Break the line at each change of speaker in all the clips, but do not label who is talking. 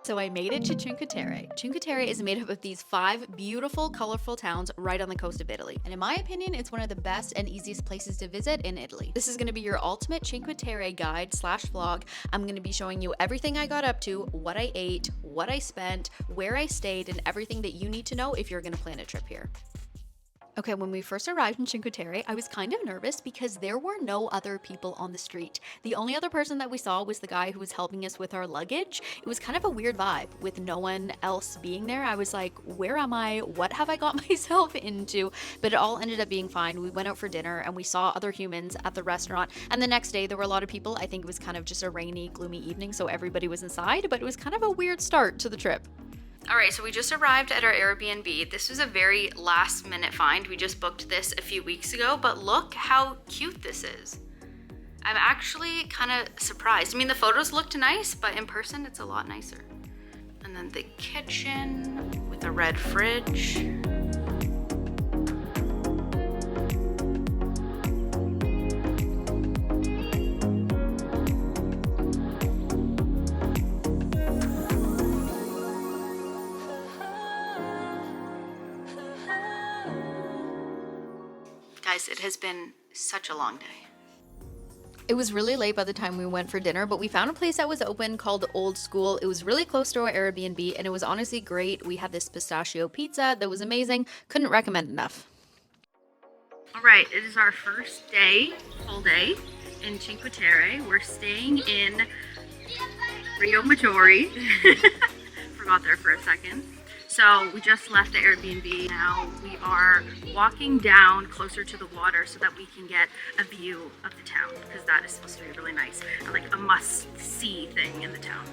So I made it to Cinque Terre. Cinque Terre is made up of these 5 beautiful, colorful towns right on the coast of Italy. And in my opinion, it's one of the best and easiest places to visit in Italy. This is gonna be your ultimate Cinque Terre guide slash vlog. I'm gonna be showing you everything I got up to, what I ate, what I spent, where I stayed, and everything that you need to know if you're gonna plan a trip here. Okay, when we first arrived in Cinque Terre, I was kind of nervous because there were no other people on the street. The only other person that we saw was the guy who was helping us with our luggage. It was kind of a weird vibe with no one else being there. I was like, where am I? What have I got myself into? But it all ended up being fine. We went out for dinner and we saw other humans at the restaurant. And the next day there were a lot of people. I think it was kind of just a rainy, gloomy evening, so everybody was inside, but it was kind of a weird start to the trip. All right, so we just arrived at our Airbnb. This was a very last minute find. We just booked this a few weeks ago, but look how cute this is. I'm actually kind of surprised. I mean, the photos looked nice, but in person, it's a lot nicer. And then the kitchen with a red fridge. Guys, it has been such a long day. It was really late by the time we went for dinner, but we found a place that was open called Old School. It was really close to our Airbnb and it was honestly great. We had this pistachio pizza that was amazing. Couldn't recommend enough. All right, it is our first day, full day in Cinque Terre. We're staying in Riomaggiore. Forgot there for a second. So we just left the Airbnb. Now we are walking down closer to the water so that we can get a view of the town, because that is supposed to be really nice and like a must-see thing in the town.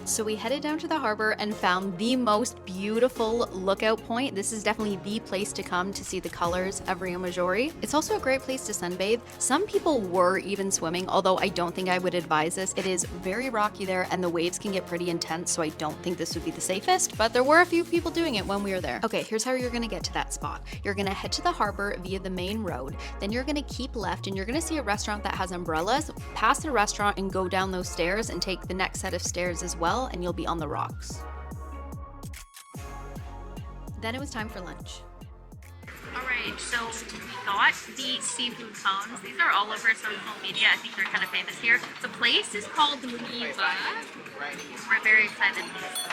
So we headed down to the harbor and found the most beautiful lookout point. This is definitely the place to come to see the colors of Riomaggiore. It's also a great place to sunbathe. Some people were even swimming, although I don't think I would advise this. It is very rocky there and the waves can get pretty intense, so I don't think this would be the safest, but there were a few people doing it when we were there. Okay, here's how you're gonna get to that spot. You're gonna head to the harbor via the main road, then you're gonna keep left and you're gonna see a restaurant that has umbrellas. Pass the restaurant and go down those stairs and take the next set of stairs as well, and you'll be on the rocks. Then it was time for lunch. Alright, so we got the seafood cones. These are all over social media. I think they're kind of famous here. The place is called Riva. We're very excited.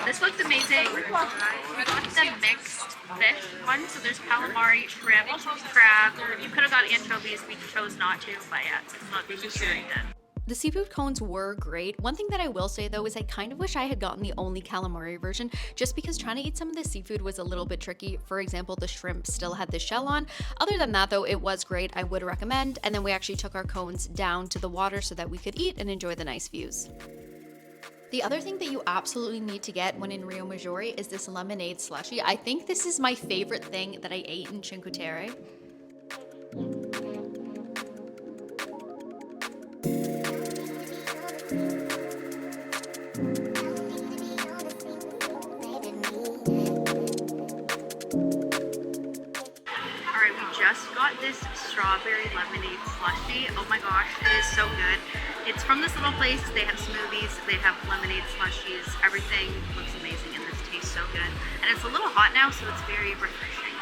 This looks amazing. We got the mixed fish one, so there's calamari, shrimp, crab. You could have got anchovies, we chose not to, but yeah, it's not very good. The seafood cones were great. One thing that I will say though is I kind of wish I had gotten the only calamari version, just because trying to eat some of the seafood was a little bit tricky. For example, the shrimp still had the shell on. Other than that though, it was great. I would recommend. And then we actually took our cones down to the water so that we could eat and enjoy the nice views. The other thing that you absolutely need to get when in Riomaggiore is this lemonade slushie. I think this is my favorite thing that I ate in Cinque Terre. Got this strawberry lemonade slushie. Oh my gosh, it is so good. It's from this little place. They have smoothies, they have lemonade slushies. Everything looks amazing and this tastes so good. And it's a little hot now, so it's very refreshing.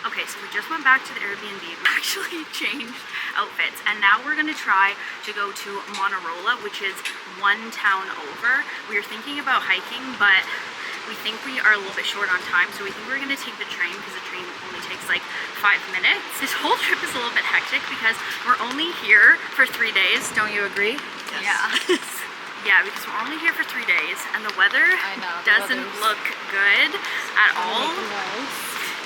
Okay, so we just went back to the Airbnb. We actually changed outfits and now we're gonna try to go to Manarola, which is one town over. We were thinking about hiking, but we think we are a little bit short on time, so we think we're gonna take the train because the train only takes like 5 minutes. This whole trip is a little bit hectic because we're only here for 3 days. Don't you agree? Yes. Yeah. Yeah, because we're only here for 3 days and the weather doesn't look good at all.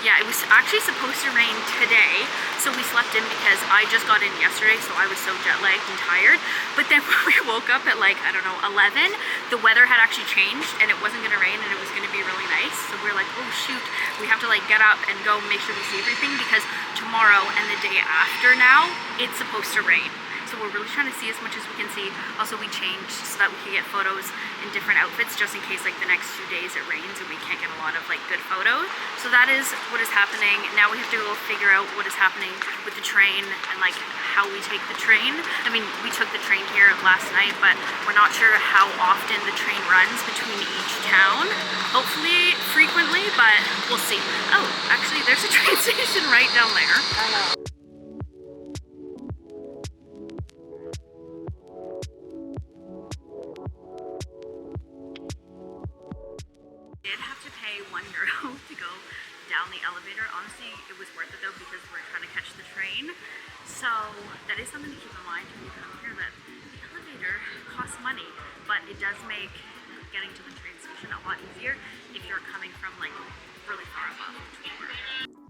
Yeah, it was actually supposed to rain today, so we slept in because I just got in yesterday, so I was so jet lagged and tired. But then when we woke up at like, I don't know, 11, the weather had actually changed and it wasn't gonna rain and it was gonna be really nice. So we're like, oh shoot, we have to like get up and go make sure we see everything because tomorrow and the day after now, it's supposed to rain. So we're really trying to see as much as we can see. Also, we changed so that we can get photos in different outfits just in case like the next 2 days it rains and we can't get a lot of like good photos. So that is what is happening. Now we have to go figure out what is happening with the train and like how we take the train. I mean, we took the train here last night, but we're not sure how often the train runs between each town. Hopefully frequently, but we'll see. Oh, actually there's a train station right down there. I know. Did have to pay €1 to go down the elevator. Honestly, it was worth it though because we're trying to catch the train. So that is something to keep in mind when you come here, that the elevator costs money, but it does make getting to the train station a lot easier if you're coming from like really far above.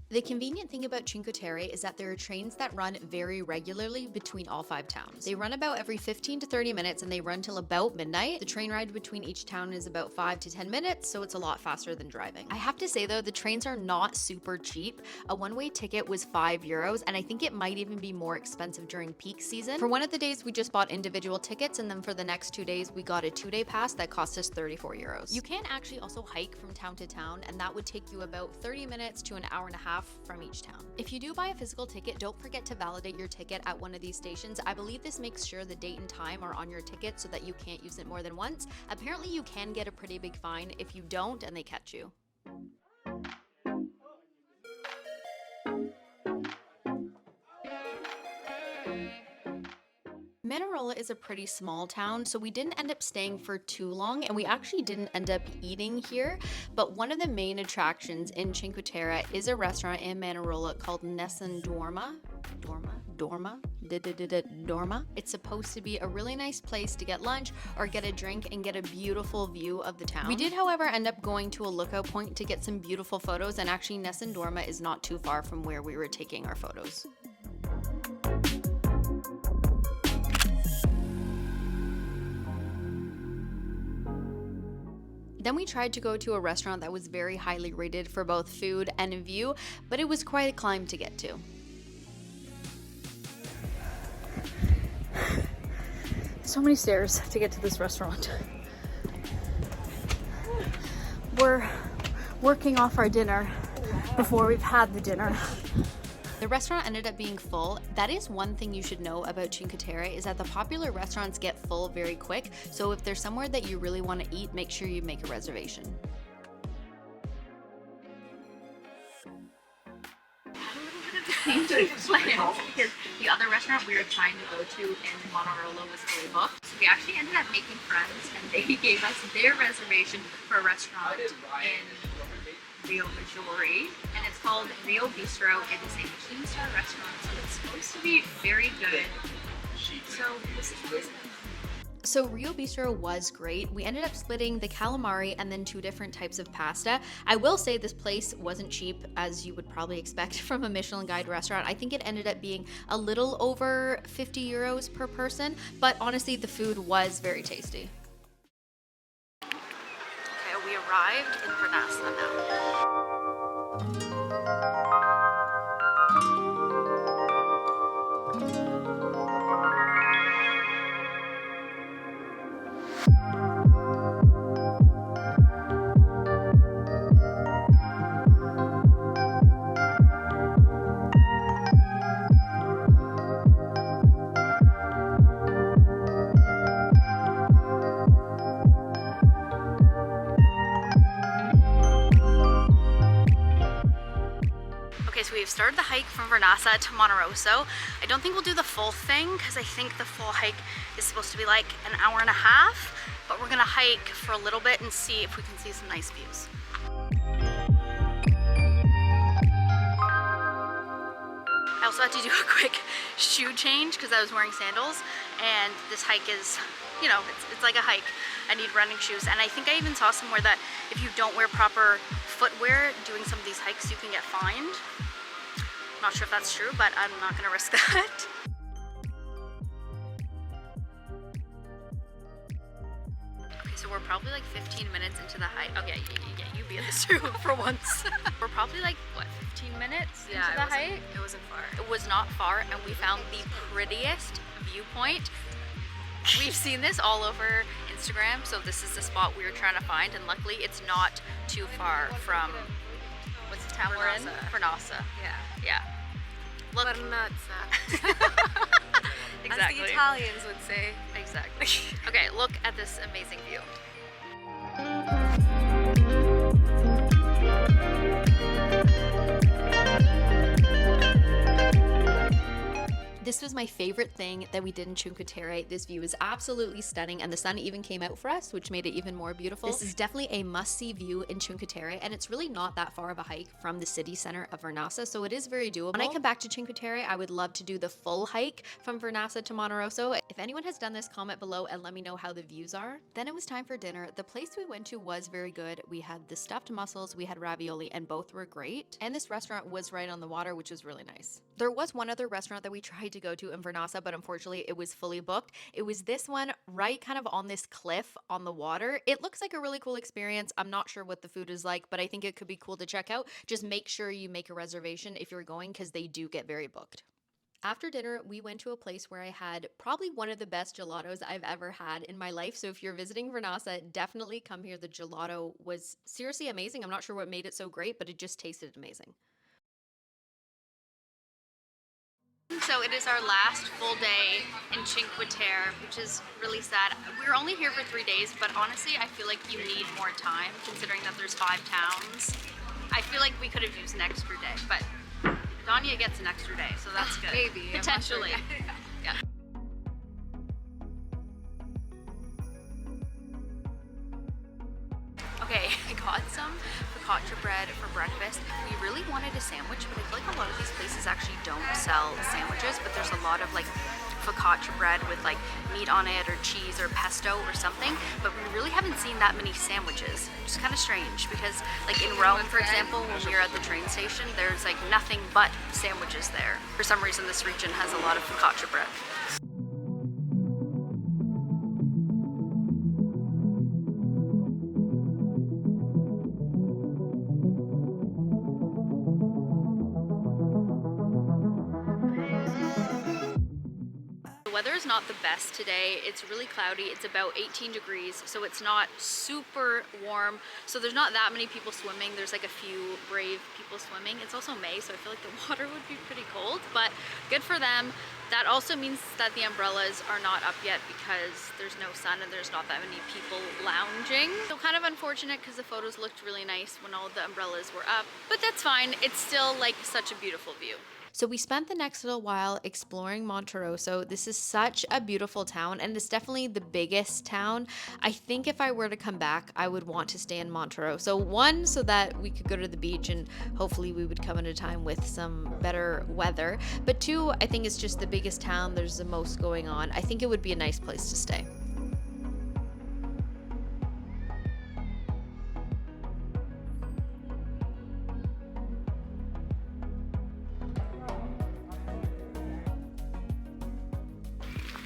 The convenient thing about Cinque Terre is that there are trains that run very regularly between all 5 towns. They run about every 15 to 30 minutes and they run till about midnight. The train ride between each town is about 5 to 10 minutes, so it's a lot faster than driving. I have to say though, the trains are not super cheap. A one-way ticket was €5, and I think it might even be more expensive during peak season. For one of the days, we just bought individual tickets, and then for the next 2 days, we got a 2-day pass that cost us €34. You can actually also hike from town to town, and that would take you about 30 minutes to an hour and a half from each town. If you do buy a physical ticket, don't forget to validate your ticket at one of these stations. I believe this makes sure the date and time are on your ticket so that you can't use it more than once. Apparently you can get a pretty big fine if you don't and they catch you. Manarola is a pretty small town, so we didn't end up staying for too long, and we actually didn't end up eating here. But one of the main attractions in Cinque Terre is a restaurant in Manarola called Nessun Dorma. Dorma. It's supposed to be a really nice place to get lunch or get a drink and get a beautiful view of the town. We did, however, end up going to a lookout point to get some beautiful photos, and actually Nessun Dorma is not too far from where we were taking our photos. Then we tried to go to a restaurant that was very highly rated for both food and view, but it was quite a climb to get to. So many stairs to get to this restaurant. We're working off our dinner before we've had the dinner. The restaurant ended up being full. That is one thing you should know about Cinque Terre, is that the popular restaurants get full very quick. So if there's somewhere that you really want to eat, make sure you make a reservation. To explain, because the other restaurant we were trying to go to in Manarola was fully booked. So we actually ended up making friends, and they gave us their reservation for a restaurant in Riomaggiore, and it's called Rio Bistro. It is a Michelin star restaurant, so it's supposed to be very good. So we'll see how it is. So Rio Bistro was great. We ended up splitting the calamari and then 2 different types of pasta. I will say this place wasn't cheap, as you would probably expect from a Michelin guide restaurant. I think it ended up being a little over €50 per person, but honestly the food was very tasty. Okay, we arrived in Vernazza now. So we've started the hike from Vernazza to Monterosso. I don't think we'll do the full thing because I think the full hike is supposed to be like an hour and a half, but we're gonna hike for a little bit and see if we can see some nice views. I also had to do a quick shoe change because I was wearing sandals, and this hike is, you know, it's like a hike. I need running shoes, and I think I even saw somewhere that if you don't wear proper footwear doing some of these hikes, you can get fined. Not sure if that's true, but I'm not gonna risk that. Okay, so So we're probably like 15 minutes into the hike. Okay, yeah, you be in this too for once. We're probably like, what, 15 minutes into the hike?
It wasn't far.
It was not far, and we found the prettiest viewpoint. We've seen this all over Instagram, so this is the spot we were trying to find, and luckily it's not too far from, what's the town we're in? Vernazza. Yeah. Look.
Vernazza.
Exactly.
As the Italians would say.
Exactly. Okay, look at this amazing view. This was my favorite thing that we did in Cinque Terre. This view is absolutely stunning, and the sun even came out for us, which made it even more beautiful. This is definitely a must-see view in Cinque Terre, and it's really not that far of a hike from the city center of Vernazza, so it is very doable. When I come back to Cinque Terre, I would love to do the full hike from Vernazza to Monterosso. If anyone has done this, comment below and let me know how the views are. Then it was time for dinner. The place we went to was very good. We had the stuffed mussels, we had ravioli, and both were great. And this restaurant was right on the water, which was really nice. There was one other restaurant that we tried to go to in Vernazza, but unfortunately it was fully booked. It was this one right kind of on this cliff on the water. It looks like a really cool experience. I'm not sure what the food is like, but I think it could be cool to check out. Just make sure you make a reservation if you're going, because they do get very booked. After dinner, we went to a place where I had probably one of the best gelatos I've ever had in my life. So if you're visiting Vernazza, definitely come here. The gelato was seriously amazing. I'm not sure what made it so great, but it just tasted amazing. So it is our last full day in Cinque Terre, which is really sad. We were only here for 3 days, but honestly, I feel like you need more time considering that there's 5 towns. I feel like we could have used an extra day, but Danya gets an extra day, so that's good.
Maybe.
Potentially. Yeah. Okay, I got some focaccia bread for breakfast. We really wanted a sandwich, but I feel like a lot of these places actually don't sell sandwiches, but there's a lot of like focaccia bread with like meat on it or cheese or pesto or something, but we really haven't seen that many sandwiches, which is kind of strange because like in Rome, for example, when we were at the train station, there's like nothing but sandwiches there. For some reason, this region has a lot of focaccia bread. The weather is not the best today. It's really cloudy. It's about 18 degrees, so it's not super warm. So there's not that many people swimming. There's like a few brave people swimming. It's also May, so I feel like the water would be pretty cold, but good for them. That also means that the umbrellas are not up yet because there's no sun and there's not that many people lounging. So kind of unfortunate because the photos looked really nice when all the umbrellas were up, but that's fine. It's still like such a beautiful view. So we spent the next little while exploring Monterosso. This is such a beautiful town, and it's definitely the biggest town. I think if I were to come back, I would want to stay in Monterosso. One, so that we could go to the beach and hopefully we would come at a time with some better weather. But two, I think it's just the biggest town. There's the most going on. I think it would be a nice place to stay.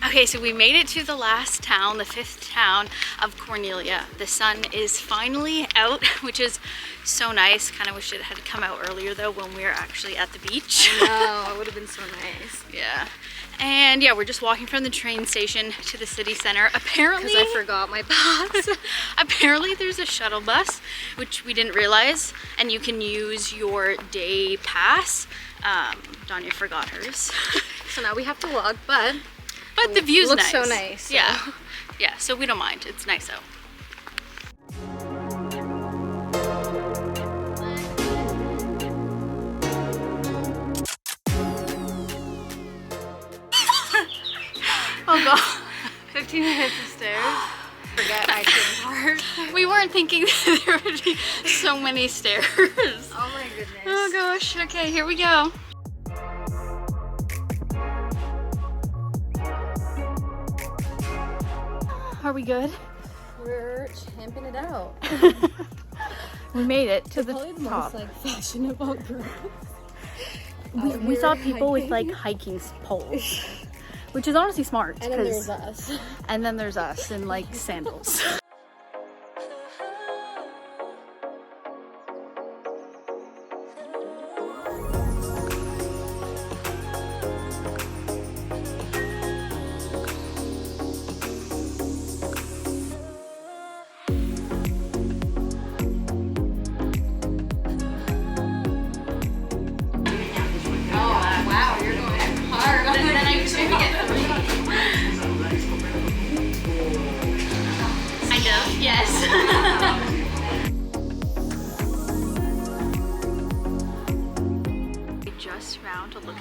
Okay, so we made it to the last town, the 5th town of Corniglia. The sun is finally out, which is so nice. Kind of wish it had come out earlier though when we were actually at the beach.
I know, it would have been so nice.
Yeah. And yeah, we're just walking from the train station to the city center. Apparently,
because I forgot my pass.
Apparently there's a shuttle bus, which we didn't realize, and you can use your day pass. Danya forgot hers.
So now we have to walk, but
the view's
looks
nice.
So nice. So.
Yeah. Yeah, so we don't mind. It's nice out. Oh god.
15 minutes of stairs. Forget hiking part.
We weren't thinking that there would be so many stairs.
Oh my goodness.
Oh gosh. Okay, here we go. Are we good?
We're champing it out.
We made it to the
probably the
top.
most like fashionable group.
We saw people with like hiking poles, which is honestly smart.
And then there's us.
And then there's us in like sandals.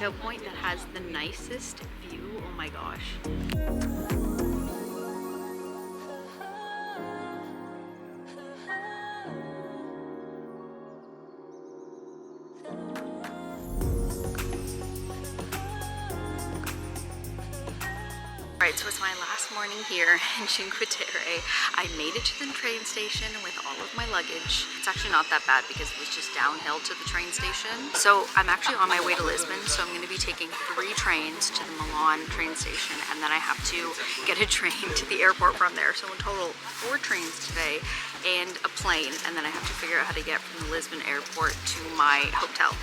lookout point that has the nicest view. Oh my gosh. Alright, so it's my last morning here in Cinque Terre. I made it to the train station with all of my luggage. It's actually not that bad because it was just downhill to the train station. So I'm actually on my way to Lisbon, so I'm going to be taking 3 trains to the Milan train station, and then I have to get a train to the airport from there. So in total, 4 trains today and a plane, and then I have to figure out how to get from the Lisbon airport to my hotel.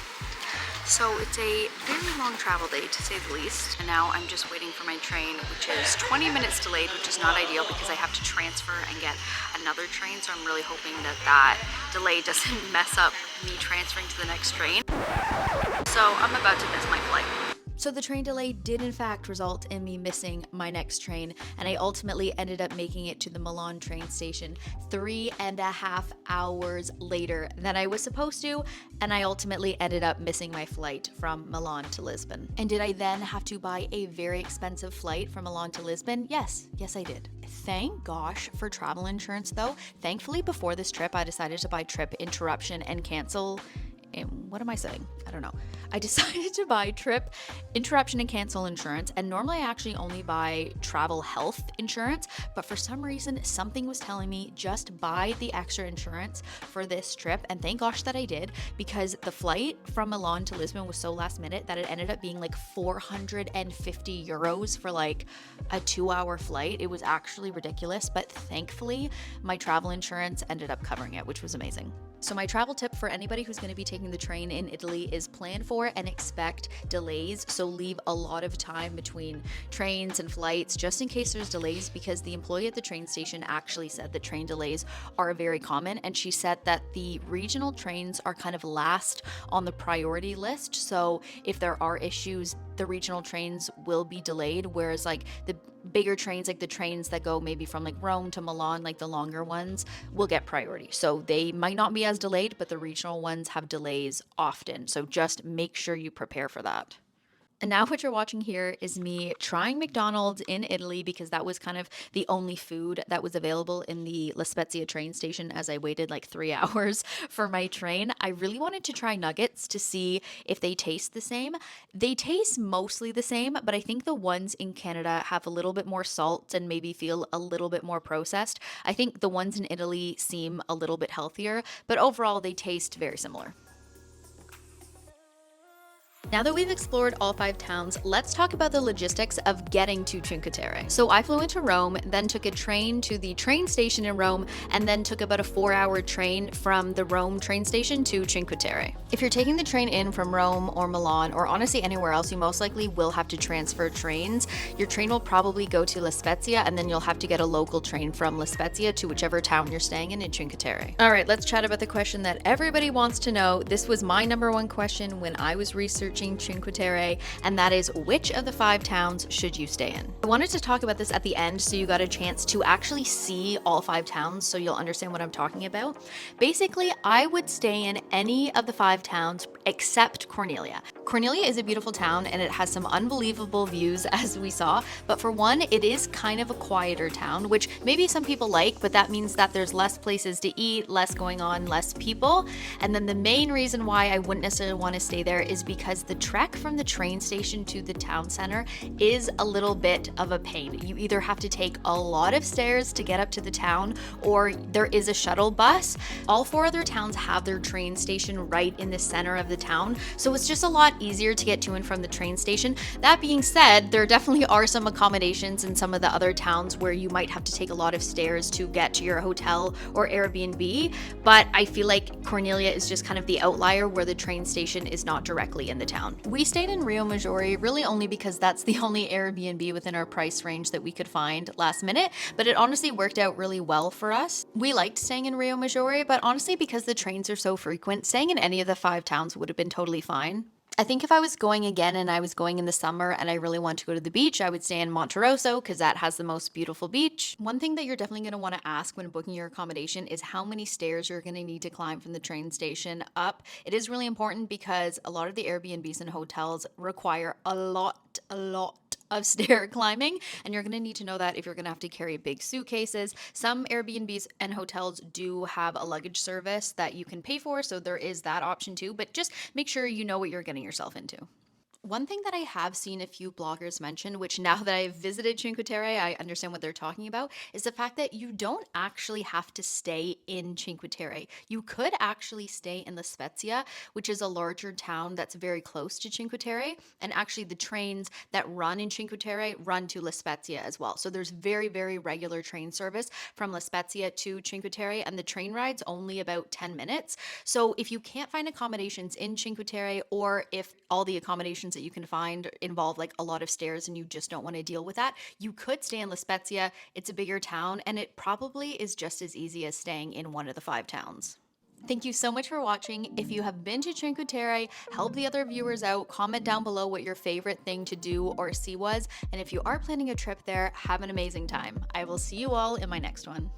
So it's a very long travel day, to say the least, and now I'm just waiting for my train, which is 20 minutes delayed, which is not ideal because I have to transfer and get another train, so I'm really hoping that that delay doesn't mess up me transferring to the next train. So I'm about to miss my flight. So the train delay did in fact result in me missing my next train, and I ultimately ended up making it to the Milan train station 3.5 hours later than I was supposed to, and I ultimately ended up missing my flight from Milan to Lisbon. And did I then have to buy a very expensive flight from Milan to Lisbon? Yes I did. Thank gosh for travel insurance though. Thankfully before this trip I decided to buy trip interruption and cancel. What am I saying? I don't know. I decided to buy trip interruption and cancel insurance, and normally I actually only buy travel health insurance, but for some reason something was telling me just buy the extra insurance for this trip, and thank gosh that I did, because the flight from Milan to Lisbon was so last minute that it ended up being like 450 euros for like a 2-hour flight. It was actually ridiculous, but thankfully my travel insurance ended up covering it, which was amazing. So my travel tip for anybody who's going to be taking the train in Italy is plan for and expect delays. So leave a lot of time between trains and flights just in case there's delays, because the employee at the train station actually said that train delays are very common, and she said that the regional trains are kind of last on the priority list. So if there are issues, the regional trains will be delayed, whereas like the bigger trains, like the trains that go maybe from like Rome to Milan, like the longer ones, will get priority. So they might not be as delayed, but the regional ones have delays often. So just make sure you prepare for that. And now what you're watching here is me trying McDonald's in Italy, because that was kind of the only food that was available in the La Spezia train station as I waited like 3 hours for my train. I really wanted to try nuggets to see if they taste the same. They taste mostly the same, but I think the ones in Canada have a little bit more salt and maybe feel a little bit more processed. I think the ones in Italy seem a little bit healthier, but overall they taste very similar. Now that we've explored all 5 towns, let's talk about the logistics of getting to Cinque Terre. So I flew into Rome, then took a train to the train station in Rome, and then took about a 4-hour train from the Rome train station to Cinque Terre. If you're taking the train in from Rome or Milan, or honestly anywhere else, you most likely will have to transfer trains. Your train will probably go to La Spezia, and then you'll have to get a local train from La Spezia to whichever town you're staying in Cinque Terre. All right, let's chat about the question that everybody wants to know. This was my #1 question when I was researching Cinque Terre, and that is, which of the 5 towns should you stay in? I wanted to talk about this at the end so you got a chance to actually see all 5 towns so you'll understand what I'm talking about. Basically, I would stay in any of the 5 towns except Corniglia. Corniglia is a beautiful town and it has some unbelievable views, as we saw, but for one, it is kind of a quieter town, which maybe some people like, but that means that there's less places to eat, less going on, less people. And then the main reason why I wouldn't necessarily want to stay there is because the trek from the train station to the town center is a little bit of a pain. You either have to take a lot of stairs to get up to the town, or there is a shuttle bus. All 4 other towns have their train station right in the center of the town, so it's just a lot easier to get to and from the train station. That being said, there definitely are some accommodations in some of the other towns where you might have to take a lot of stairs to get to your hotel or Airbnb, but I feel like Corniglia is just kind of the outlier where the train station is not directly in the town. We stayed in Riomaggiore really only because that's the only Airbnb within our price range that we could find last minute, but it honestly worked out really well for us. We liked staying in Riomaggiore, but honestly because the trains are so frequent, staying in any of the 5 towns would have been totally fine. I think if I was going again and I was going in the summer and I really want to go to the beach, I would stay in Monterosso because that has the most beautiful beach. One thing that you're definitely going to want to ask when booking your accommodation is how many stairs you're going to need to climb from the train station up. It is really important because a lot of the Airbnbs and hotels require a lot of stair climbing, and you're going to need to know that if you're going to have to carry big suitcases. Some Airbnbs and hotels do have a luggage service that you can pay for, so there is that option too, but just make sure you know what you're getting yourself into. One thing that I have seen a few bloggers mention, which now that I've visited Cinque Terre, I understand what they're talking about, is the fact that you don't actually have to stay in Cinque Terre. You could actually stay in La Spezia, which is a larger town that's very close to Cinque Terre. And actually, the trains that run in Cinque Terre run to La Spezia as well. So there's very, very regular train service from La Spezia to Cinque Terre, and the train ride's only about 10 minutes. So if you can't find accommodations in Cinque Terre, or if all the accommodations that you can find involve like a lot of stairs and you just don't want to deal with that, you could stay in La Spezia. It's a bigger town and it probably is just as easy as staying in one of the 5 towns. Thank you so much for watching. If you have been to Cinque Terre, help the other viewers out. Comment down below what your favorite thing to do or see was. And if you are planning a trip there, have an amazing time. I will see you all in my next one.